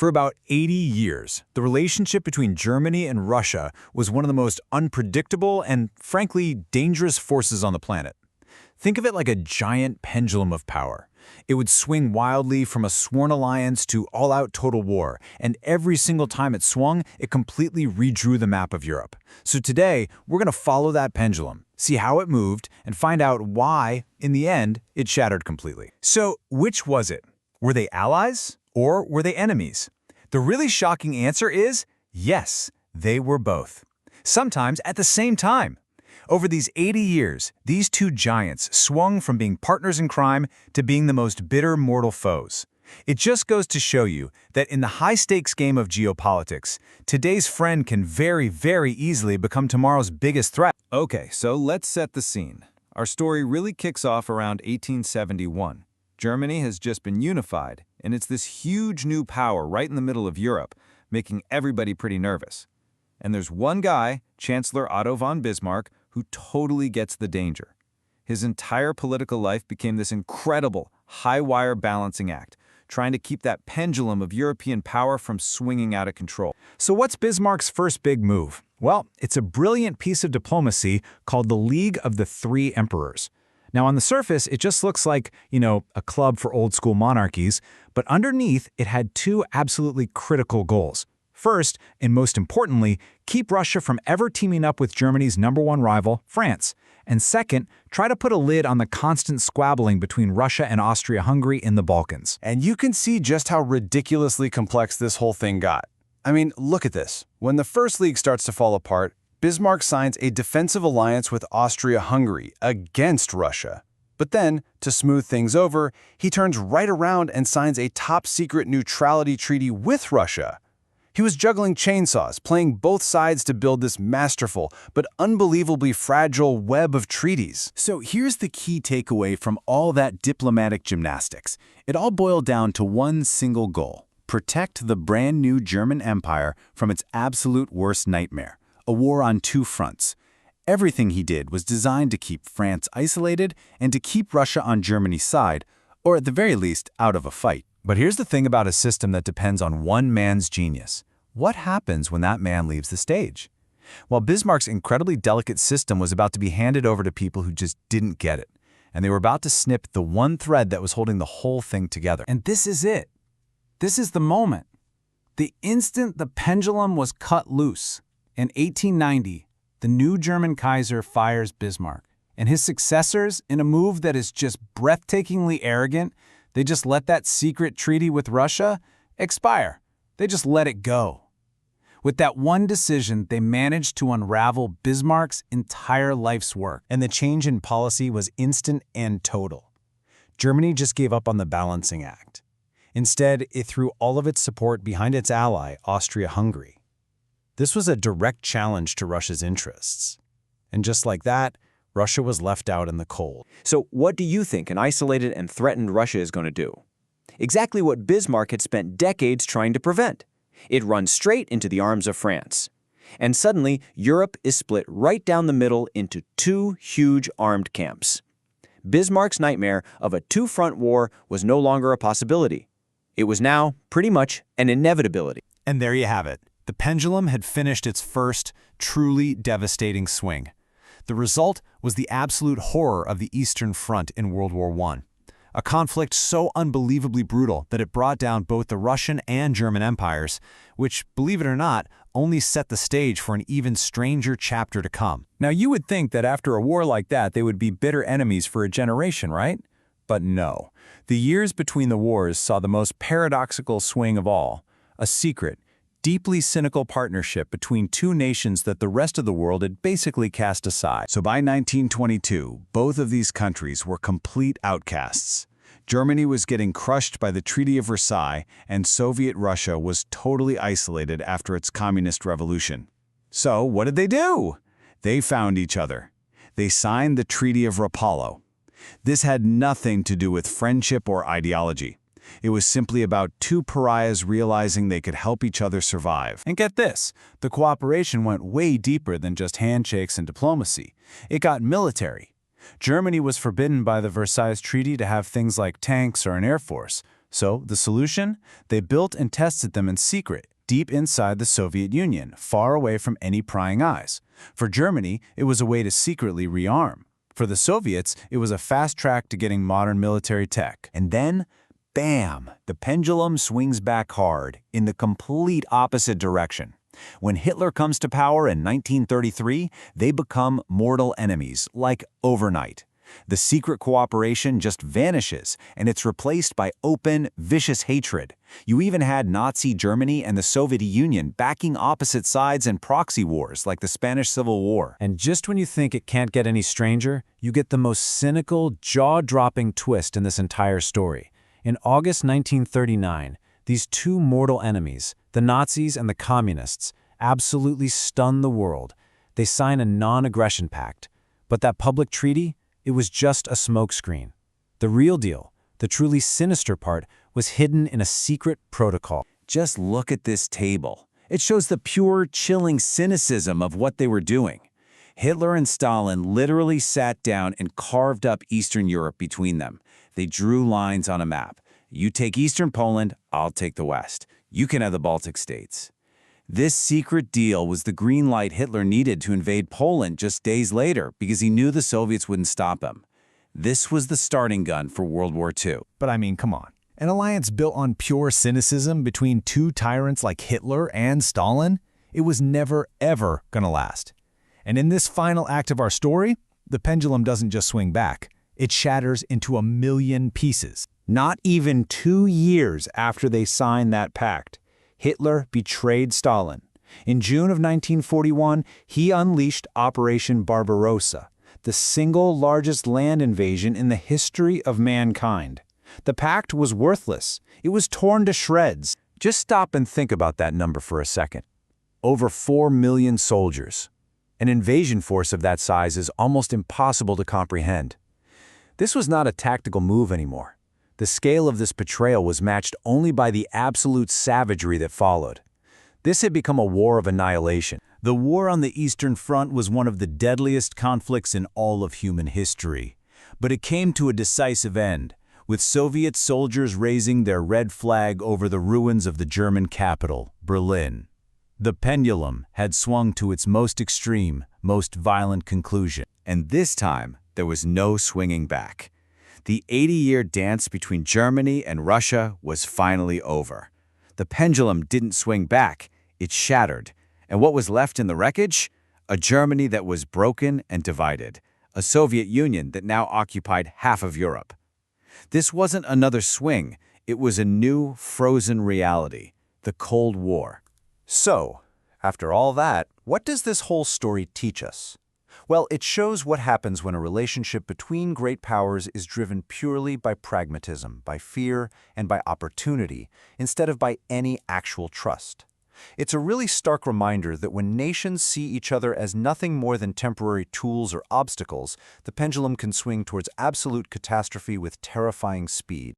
For about 80 years, the relationship between Germany and Russia was one of the most unpredictable and, frankly, dangerous forces on the planet. Think of it like a giant pendulum of power. It would swing wildly from a sworn alliance to all-out total war, and every single time it swung, it completely redrew the map of Europe. So today, we're going to follow that pendulum, see how it moved, and find out why, in the end, it shattered completely. So, which was it? Were they allies? Or were they enemies? The really shocking answer is yes, they were both. Sometimes at the same time. Over these 80 years, these two giants swung from being partners in crime to being the most bitter mortal foes. It just goes to show you that in the high-stakes game of geopolitics, today's friend can very, very easily become tomorrow's biggest threat. Okay, so let's set the scene. Our story really kicks off around 1871. Germany has just been unified, and it's this huge new power right in the middle of Europe, making everybody pretty nervous. And there's one guy, Chancellor Otto von Bismarck, who totally gets the danger. His entire political life became this incredible, high-wire balancing act, trying to keep that pendulum of European power from swinging out of control. So what's Bismarck's first big move? Well, it's a brilliant piece of diplomacy called the League of the Three Emperors. Now, on the surface, it just looks like, a club for old-school monarchies, but underneath, it had two absolutely critical goals. First, and most importantly, keep Russia from ever teaming up with Germany's #1 rival, France. And second, try to put a lid on the constant squabbling between Russia and Austria-Hungary in the Balkans. And you can see just how ridiculously complex this whole thing got. I mean, look at this. When the First League starts to fall apart, Bismarck signs a defensive alliance with Austria-Hungary against Russia. But then, to smooth things over, he turns right around and signs a top-secret neutrality treaty with Russia. He was juggling chainsaws, playing both sides to build this masterful but unbelievably fragile web of treaties. So here's the key takeaway from all that diplomatic gymnastics. It all boiled down to one single goal: protect the brand new German Empire from its absolute worst nightmare. A war on two fronts. Everything he did was designed to keep France isolated and to keep Russia on Germany's side, or at the very least, out of a fight. But here's the thing about a system that depends on one man's genius. What happens when that man leaves the stage? Well, Bismarck's incredibly delicate system was about to be handed over to people who just didn't get it, and they were about to snip the one thread that was holding the whole thing together. And this is it. This is the moment. The instant the pendulum was cut loose. In 1890, the new German Kaiser fires Bismarck, and his successors, in a move that is just breathtakingly arrogant, they just let that secret treaty with Russia expire. They just let it go. With that one decision, they managed to unravel Bismarck's entire life's work. And the change in policy was instant and total. Germany just gave up on the balancing act. Instead, it threw all of its support behind its ally, Austria-Hungary. This was a direct challenge to Russia's interests. And just like that, Russia was left out in the cold. So what do you think an isolated and threatened Russia is going to do? Exactly what Bismarck had spent decades trying to prevent. It runs straight into the arms of France. And suddenly, Europe is split right down the middle into two huge armed camps. Bismarck's nightmare of a two-front war was no longer a possibility. It was now, pretty much, an inevitability. And there you have it. The pendulum had finished its first, truly devastating swing. The result was the absolute horror of the Eastern Front in World War I, a conflict so unbelievably brutal that it brought down both the Russian and German empires, which, believe it or not, only set the stage for an even stranger chapter to come. Now, you would think that after a war like that, they would be bitter enemies for a generation, right? But no. The years between the wars saw the most paradoxical swing of all, a secret, deeply cynical partnership between two nations that the rest of the world had basically cast aside. So by 1922, both of these countries were complete outcasts. Germany was getting crushed by the Treaty of Versailles, and Soviet Russia was totally isolated after its communist revolution. So what did they do? They found each other. They signed the Treaty of Rapallo. This had nothing to do with friendship or ideology. It was simply about two pariahs realizing they could help each other survive. And get this, the cooperation went way deeper than just handshakes and diplomacy. It got military. Germany was forbidden by the Versailles Treaty to have things like tanks or an air force. So, the solution? They built and tested them in secret, deep inside the Soviet Union, far away from any prying eyes. For Germany, it was a way to secretly rearm. For the Soviets, it was a fast track to getting modern military tech. And then, bam, the pendulum swings back hard, in the complete opposite direction. When Hitler comes to power in 1933, they become mortal enemies, like overnight. The secret cooperation just vanishes, and it's replaced by open, vicious hatred. You even had Nazi Germany and the Soviet Union backing opposite sides in proxy wars like the Spanish Civil War. And just when you think it can't get any stranger, you get the most cynical, jaw-dropping twist in this entire story. In August 1939, these two mortal enemies, the Nazis and the Communists, absolutely stun the world. They sign a non-aggression pact. But that public treaty? It was just a smokescreen. The real deal, the truly sinister part, was hidden in a secret protocol. Just look at this table. It shows the pure, chilling cynicism of what they were doing. Hitler and Stalin literally sat down and carved up Eastern Europe between them. They drew lines on a map. You take Eastern Poland, I'll take the West. You can have the Baltic states. This secret deal was the green light Hitler needed to invade Poland just days later because he knew the Soviets wouldn't stop him. This was the starting gun for World War II. But I mean, come on. An alliance built on pure cynicism between two tyrants like Hitler and Stalin? It was never, ever gonna last. And in this final act of our story, the pendulum doesn't just swing back. It shatters into 1,000,000 pieces. Not even 2 years after they signed that pact, Hitler betrayed Stalin. In June of 1941, he unleashed Operation Barbarossa, the single largest land invasion in the history of mankind. The pact was worthless. It was torn to shreds. Just stop and think about that number for a second. Over 4 million soldiers. An invasion force of that size is almost impossible to comprehend. This was not a tactical move anymore. The scale of this betrayal was matched only by the absolute savagery that followed. This had become a war of annihilation. The war on the Eastern Front was one of the deadliest conflicts in all of human history. But it came to a decisive end, with Soviet soldiers raising their red flag over the ruins of the German capital, Berlin. The pendulum had swung to its most extreme, most violent conclusion. And this time, there was no swinging back. The 80-year dance between Germany and Russia was finally over. The pendulum didn't swing back, it shattered. And what was left in the wreckage? A Germany that was broken and divided. A Soviet Union that now occupied half of Europe. This wasn't another swing, it was a new, frozen reality. The Cold War. So, after all that, what does this whole story teach us? Well, it shows what happens when a relationship between great powers is driven purely by pragmatism, by fear, and by opportunity, instead of by any actual trust. It's a really stark reminder that when nations see each other as nothing more than temporary tools or obstacles, the pendulum can swing towards absolute catastrophe with terrifying speed.